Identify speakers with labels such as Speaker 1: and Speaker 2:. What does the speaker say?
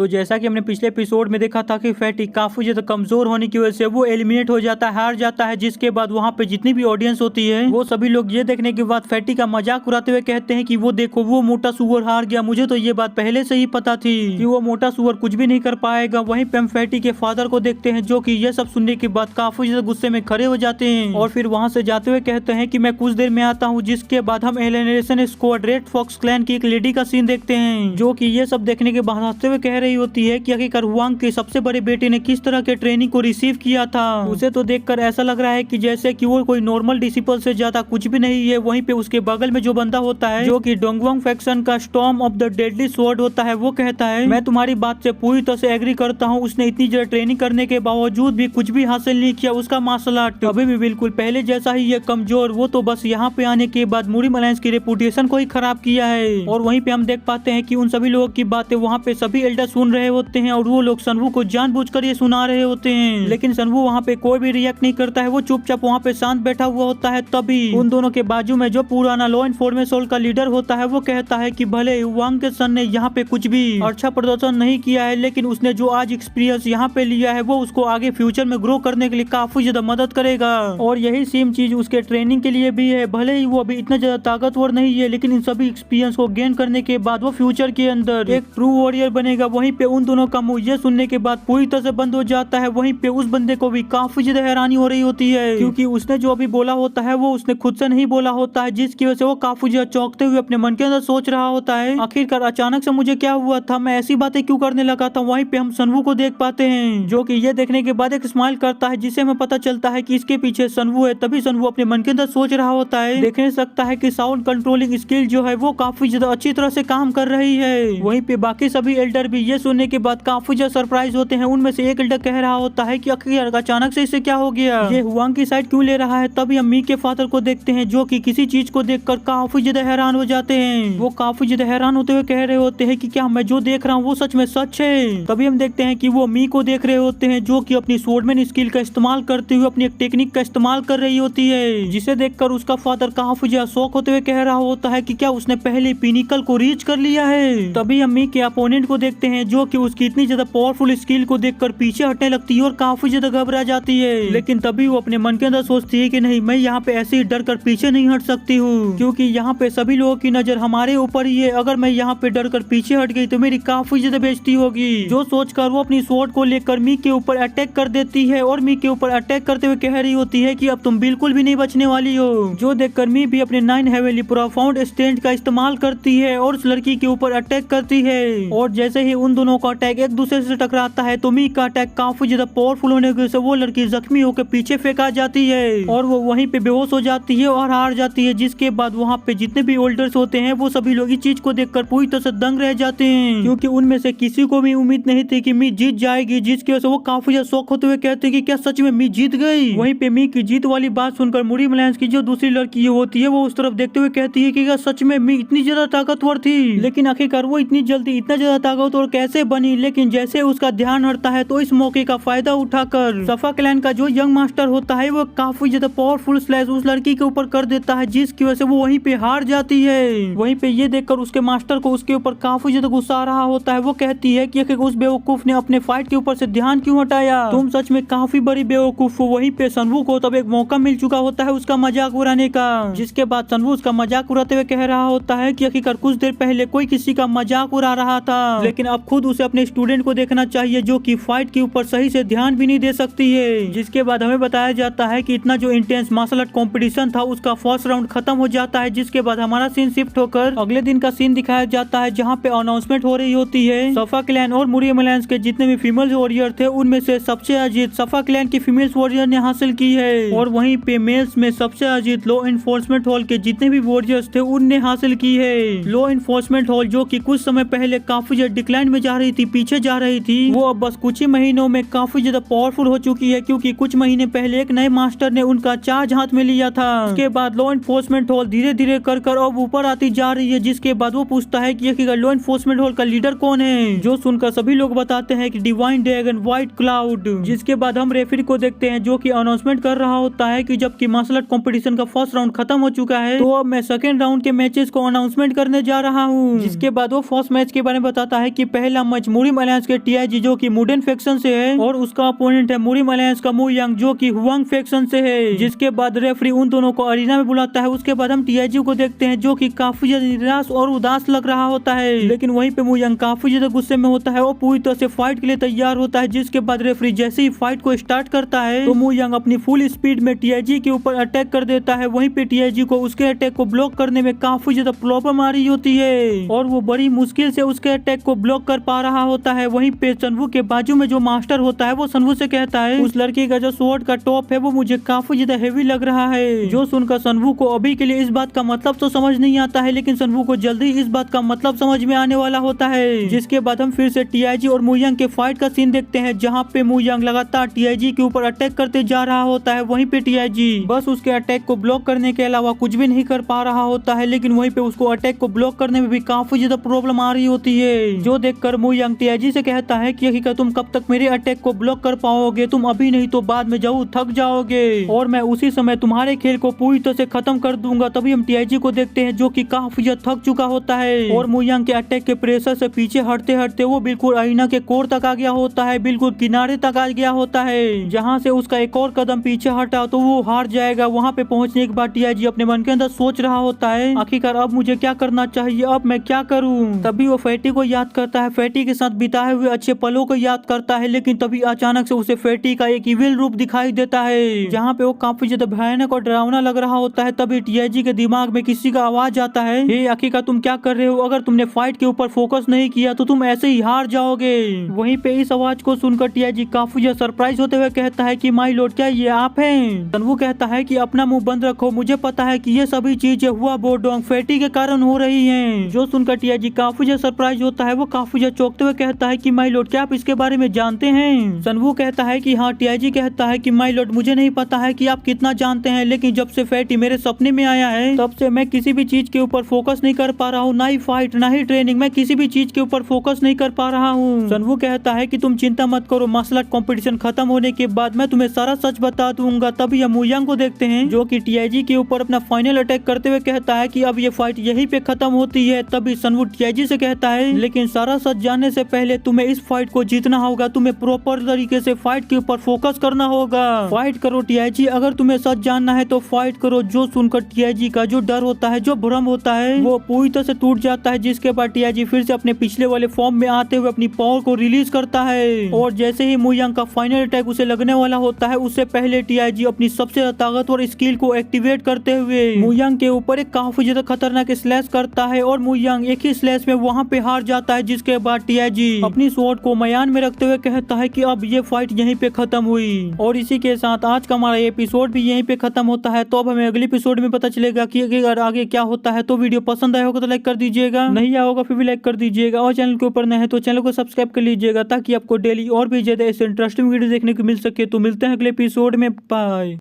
Speaker 1: तो जैसा कि हमने पिछले एपिसोड में देखा था कि फैटी काफी ज्यादा कमजोर होने की वजह से वो एलिमिनेट हो जाता है, हार जाता है, जिसके बाद वहाँ पे जितनी भी ऑडियंस होती है वो सभी लोग ये देखने के बाद फैटी का मजाक उड़ाते हुए कहते हैं कि वो देखो वो मोटा सुअर हार गया, मुझे तो ये बात पहले से ही पता थी कि वो मोटा सुअर कुछ भी नहीं कर पाएगा। वहीं पे हम फैटी के फादर को देखते हैं जो कि ये सब सुनने के बाद काफी ज्यादा गुस्से में खड़े हो जाते हैं और फिर वहाँ से जाते हुए कहते हैं कि मैं कुछ देर में आता हूँ। जिसके बाद हम elimination squad red fox clan की एक लेडी का सीन देखते हैं जो कि ये सब देखने के बाद हंसते हुए कह रही होती है कि आखिरकार हुआंग के सबसे बड़े बेटे ने किस तरह के ट्रेनिंग को रिसीव किया था। उसे तो देखकर ऐसा लग रहा है कि जैसे कि वो कोई नॉर्मल डिसिपल से ज्यादा कुछ भी नहीं है। वहीं पे उसके बगल में जो बंदा होता है जो कि डोंगवांग फैक्शन का storm of the deadly sword होता है वो कहता है मैं तुम्हारी बात से पूरी तरह से एग्री करता हूँ। उसने इतनी ज्यादा ट्रेनिंग करने के बावजूद भी कुछ भी हासिल नहीं किया। उसका मार्शल आर्ट अभी भी बिल्कुल पहले जैसा ही है, कमजोर। वो तो बस यहाँ पे आने के बाद मूरी अलायंस की रेपुटेशन को ही खराब किया है। और वहीं पे हम देख पाते हैं कि उन सभी लोगों की बातें वहाँ पे सभी एल्डर सुन रहे होते हैं और वो लोग सनवू को जानबूझकर ये सुना रहे होते हैं, लेकिन सनवू वहाँ पे कोई भी रिएक्ट नहीं करता है। वो चुपचाप वहाँ पे शांत बैठा हुआ होता है। तभी उन दोनों के बाजू में जो पुराना लॉ इन्फोर्समेंट का लीडर होता है वो कहता है कि भले वांग के सन ने यहाँ पे कुछ भी अच्छा प्रदर्शन नहीं किया है, लेकिन उसने जो आज एक्सपीरियंस यहाँ पे लिया है वो उसको आगे फ्यूचर में ग्रो करने के लिए काफी ज्यादा मदद करेगा। और यही सेम चीज उसके ट्रेनिंग के लिए भी है। भले ही वो अभी इतना ज्यादा ताकतवर नहीं है, लेकिन इन सभी एक्सपीरियंस को गेन करने के बाद वो फ्यूचर के अंदर एक ट्रू वॉरियर बनेगा। वहीं पे उन दोनों का मुंह ये सुनने के बाद पूरी तरह से बंद हो जाता है। वहीं पे उस बंदे को भी काफी ज्यादा हैरानी हो रही होती है क्योंकि उसने जो अभी बोला होता है वो उसने खुद से नहीं बोला होता है, जिसकी वजह से वो काफी ज्यादा चौंकते हुए अपने मन के अंदर सोच रहा होता है आखिरकार अचानक से मुझे क्या हुआ था, मैं ऐसी बातें क्यों करने लगा था। वहीं पे हम सनवू को देख पाते हैं जो कि ये देखने के बाद एक स्माइल करता है जिससे हमें पता चलता है कि इसके पीछे सनवू है। तभी सनवू अपने मन के अंदर सोच रहा होता है, देखने सकता है कि साउंड कंट्रोलिंग स्किल जो है वो काफी ज्यादा अच्छी तरह से काम कर रही है। वहीं पे बाकी सभी एल्डर भी ये सुनने के बाद काफी ज्यादा सरप्राइज होते हैं। उनमें से एक एल्डर कह रहा होता है कि आखिर अचानक से इसे क्या हो गया, ये हुआंग की साइड क्यों ले रहा है। तभी हम मी के फादर को देखते हैं जो कि किसी चीज को देखकर काफी ज्यादा हैरान हो जाते हैं। वो काफी ज्यादा हैरान होते हुए कह रहे होते हैं कि क्या मैं जो देख रहा हूँ वो सच में सच है। तभी हम देखते हैं कि वो मी को देख रहे होते हैं जो कि अपनी स्वॉर्डमैन स्किल का इस्तेमाल करते हुए अपनी एक टेक्निक का इस्तेमाल कर रही होती है, जिसे देखकर उसका फादर काफी ज्यादा शौक होते हुए कह रहा होता है कि क्या उसने पहले पिनिकल को रीच कर लिया है। तभी हम मी के अपोनेंट को देखते हैं जो कि उसकी इतनी ज्यादा पावरफुल स्किल को देखकर पीछे हटने लगती है और काफी ज्यादा घबरा जाती है। लेकिन तभी वो अपने मन के अंदर सोचती है कि नहीं, मैं यहाँ पे ऐसे ही डर कर पीछे नहीं हट सकती हूँ क्योंकि यहाँ पे सभी लोगों की नजर हमारे ऊपर ही है। अगर मैं यहाँ पे डर कर पीछे हट गई तो मेरी काफी ज्यादा बेइज्जती होगी। जो सोचकर वो अपनी स्वॉर्ड को लेकर मी के ऊपर अटैक कर देती है और मी के ऊपर अटैक करते हुए कह रही होती है कि अब तुम बिल्कुल भी नहीं बचने वाली हो। जो देखकर मी भी अपने 9 हेवेली प्रोफाउंड स्टैंड का इस्तेमाल करती है और उस लड़की के ऊपर अटैक करती है। और जैसे ही उन दोनों का अटैक एक दूसरे से टकराता है तो मी का अटैक काफी ज्यादा पावरफुल होने की वजह से वो लड़की जख्मी होकर पीछे फेंका जाती है और वो वहीं पे बेहोश हो जाती है और हार जाती है। जिसके बाद वहाँ पे जितने भी होल्डर्स होते हैं वो सभी लोग इस चीज को देखकर पूरी तरह से दंग रह जाते हैं क्योंकि उनमें से किसी को भी उम्मीद नहीं थी कि मी जीत जाएगी, जिसकी वजह से वो काफी ज्यादा शौक होते हुए कहते हैं कि क्या सच में मी जीत गई। वहीं पे मी की जीत वाली बात सुनकर मूरी अलायंस की जो दूसरी लड़की होती है वो उस तरफ देखते हुए कहती है कि क्या सच में मी इतनी ज्यादा ताकतवर थी, लेकिन आखिरकार वो इतनी जल्दी इतना ज्यादा ताकतवर कैसे बनी। लेकिन जैसे उसका ध्यान हटता है तो इस मौके का फायदा उठाकर सफा क्लैन का जो यंग मास्टर होता है वो काफी ज्यादा पावरफुल स्लैश उस लड़की के ऊपर कर देता है, जिसकी वजह से वो वहीं पे हार जाती है। वहीं पे ये देखकर उसके मास्टर को उसके ऊपर काफी ज्यादा गुस्सा आ रहा होता है। वो कहती है कि उस बेवकूफ ने अपने फाइट के ऊपर से ध्यान क्यों हटाया, तुम सच में काफी बड़ी बेवकूफ हो। वहीं पे सनवू को तब एक मौका मिल चुका होता है उसका मजाक उड़ाने का, जिसके बाद सनवू उसका मजाक उड़ाते हुए कह रहा होता है कि आखिरकार कुछ देर पहले कोई किसी का मजाक उड़ा रहा था, लेकिन अब खुद उसे अपने स्टूडेंट को देखना चाहिए जो कि फाइट के ऊपर सही से ध्यान भी नहीं दे सकती है। जिसके बाद हमें बताया जाता है कि इतना जो इंटेंस मार्शल आर्ट कॉम्पिटिशन था उसका फर्स्ट राउंड खत्म हो जाता है। जिसके बाद हमारा सीन शिफ्ट होकर अगले दिन का सीन दिखाया जाता है जहाँ पे अनाउंसमेंट हो रही होती है सफा क्लैन और मूरी अलायंस के जितने भी फीमेल वॉरियर थे उनमें से सबसे अजीत सफा क्लैन की फीमेल वॉरियर ने हासिल की है और वहीं पे मेल्स में सबसे अजीत लॉ इन्फोर्समेंट हॉल के जितने भी वॉरियर्स थे उनने हासिल की है। लॉ इन्फोर्समेंट हॉल जो कि कुछ समय पहले काफी ज्यादा डिक्लाइन में जा रही थी, पीछे जा रही थी, वो अब बस कुछ ही महीनों में काफी ज्यादा पावरफुल हो चुकी है क्योंकि कुछ महीने पहले एक नए मास्टर ने उनका चार्ज हाथ में लिया था। उसके बाद लॉ इन्फोर्समेंट हॉल धीरे धीरे कर अब ऊपर आती जा रही है। जिसके बाद वो पूछता है कि लॉ इन्फोर्समेंट हॉल का लीडर कौन है, जो सुनकर सभी लोग बताते हैं कि डिवाइन ड्रैगन व्हाइट क्लाउड। जिसके बाद हम रेफरी को देखते हैं जो कि अनाउंसमेंट कर रहा होता है कि जबकि मार्शल आर्ट कंपटीशन का फर्स्ट राउंड खत्म हो चुका है तो अब मैं सेकंड राउंड के मैचेस को अनाउंसमेंट करने जा रहा हूँ। जिसके बाद वो फर्स्ट मैच के बारे में बताता है कि पहले पहला मैच मुरिम अलायंस के टीआईजी जो कि मुडेन फैक्शन से है और उसका अपोनेंट है मुरिम अलायंस का मु यांग जो कि हुआंग फैक्शन से है। जिसके बाद रेफरी उन दोनों को अरीना में बुलाता है। उसके बाद हम टीआईजी को देखते हैं जो कि काफी ज्यादा निराश और उदास लग रहा होता है, लेकिन वहीं पे मु यांग काफी ज्यादा गुस्से में होता है और पूरी तरह से फाइट के लिए तैयार होता है। जिसके बाद रेफरी जैसे ही फाइट को स्टार्ट करता है तो मु यांग अपनी फुल स्पीड में टीआईजी के ऊपर अटैक कर देता है। वहीं पे टीआईजी को उसके अटैक को ब्लॉक करने में काफी ज्यादा प्रॉब्लम आ रही होती है और वो बड़ी मुश्किल से उसके अटैक को ब्लॉक कर पा रहा होता है। वहीं पे सनवू के बाजू में जो मास्टर होता है वो सनवू से कहता है उस लड़की का जो स्वॉर्ड का टॉप है वो मुझे काफी ज्यादा हेवी लग रहा है। जो सुनकर सनवू को अभी के लिए इस बात का मतलब तो समझ नहीं आता है, लेकिन सनवू को जल्दी इस बात का मतलब समझ में आने वाला होता है। जिसके बाद हम फिर से टीआईजी और मु यांग के फाइट का सीन देखते हैं जहाँ पे मु यांग लगातार टीआईजी के ऊपर अटैक करते जा रहा होता है। वहीं पे टीआईजी बस उसके अटैक को ब्लॉक करने के अलावा कुछ भी नहीं कर पा रहा होता है, लेकिन वहीं पे उसको अटैक को ब्लॉक करने में भी काफी ज्यादा प्रॉब्लम आ रही होती है। जो देखकर मु यांग टीआईजी से कहता है कि तुम कब तक मेरे अटैक को ब्लॉक कर पाओगे, तुम अभी नहीं तो बाद में जाओ थक जाओगे और मैं उसी समय तुम्हारे खेल को पूरी तरह से खत्म कर दूंगा। तभी हम टीआईजी को देखते हैं जो कि काफी ज्यादा थक चुका होता है और मु यांग के अटैक के प्रेशर से पीछे हटते हटते वो बिल्कुल अरीना के कोर तक आ गया होता है, बिल्कुल किनारे तक आ गया होता है जहाँ से उसका एक और कदम पीछे हटा तो वो हार जाएगा। वहाँ पे पहुँचने के बाद टीआईजी अपने मन के अंदर सोच रहा होता है आखिरकार अब मुझे क्या करना चाहिए, अब मैं क्या करूँ। तभी वो फैटी को याद करता है, फैटी के साथ बिताए हुए अच्छे पलों को याद करता है, लेकिन तभी अचानक से उसे फैटी का एक इविल रूप दिखाई देता है जहाँ पे वो काफी ज्यादा भयानक और डरावना लग रहा होता है। तभी टीआईजी के दिमाग में किसी का आवाज आता है, हे आखिरकार तुम क्या कर रहे हो, अगर तुमने फाइट के ऊपर फोकस नहीं किया तो तुम ऐसे ही हार जाओगे। वहीं पे इस आवाज को सुनकर टीआईजी काफी ज्यादा सरप्राइज होते हुए कहता है कि माय लॉर्ड क्या ये आप हैं। सनवू कहता है कि अपना मुंह बंद रखो, मुझे पता है कि ये सभी चीजें हुआ बोडोंग फैटी के कारण हो रही हैं। जो सुनकर टीआईजी काफी ज्यादा सरप्राइज होता है, वो काफी ज्यादा चौंकते हुए कहता है कि माय लॉर्ड क्या आप इसके बारे में जानते हैं। सनवू कहता है कि हाँ। टीआईजी कहता है कि माय लॉर्ड मुझे नहीं पता है कि आप कितना जानते हैं, लेकिन जब से फैटी मेरे सपने में आया है तब से मैं किसी भी चीज के ऊपर फोकस नहीं कर पा रहा हूँ, ना ही फाइट ना ही ट्रेनिंग, मैं किसी भी चीज के ऊपर फोकस नहीं कर पा रहा हूँ। सनवू कहता है कि तुम चिंता मत करो, मार्शल आर्ट कॉम्पिटिशन खत्म होने के बाद मैं तुम्हें सारा सच बता दूंगा। तभी हम मु यांग को देखते हैं जो कि टीआईजी के ऊपर अपना फाइनल अटैक करते हुए कहता है कि अब ये फाइट यहीं पे खत्म होती है। तभी सनवू टीआईजी से कहता है लेकिन सारा सच जानने से पहले तुम्हें इस फाइट को जीतना होगा, तुम्हें प्रॉपर तरीके से फाइट के ऊपर फोकस करना होगा। फाइट करो टीआईजी, अगर तुम्हें सच जानना है तो फाइट करो। जो सुनकर टीआईजी का जो डर होता है, जो भ्रम होता है, वो पूरी तरह से टूट जाता है। जिसके बाद टीआईजी फिर से अपने पिछले वाले फॉर्म में आते हुए अपनी पावर को रिलीज करता है और जैसे ही मु यांग का फाइनल अटैक उसे लगने वाला होता है उससे पहले टीआईजी अपनी सबसे ज्यादा ताकतवर स्किल को एक्टिवेट करते हुए मु यांग के ऊपर एक काफी ज्यादा खतरनाक स्लैश करता है और मु यांग एक ही स्लैश में वहाँ पे हार जाता है। जिसके बाद टीआईजी अपनी स्वॉर्ड को मयान में रखते हुए कहता है कि अब ये फाइट यहीं पे खत्म हुई और इसी के साथ आज का हमारा एपिसोड भी यहीं पे खत्म होता है। तो अब हमें अगले एपिसोड में पता चलेगा कि अगर आगे क्या होता है। तो वीडियो पसंद आया होगा तो लाइक कर दीजिएगा, नहीं आया होगा फिर भी लाइक कर दीजिएगा और चैनल के ऊपर नए हैं तो चैनल को सब्सक्राइब कर लीजिएगा ताकि आपको डेली और भी ज्यादा ऐसे इंटरेस्टिंग वीडियो देखने को मिल सके। तो मिलते हैं अगले एपिसोड में, बाय।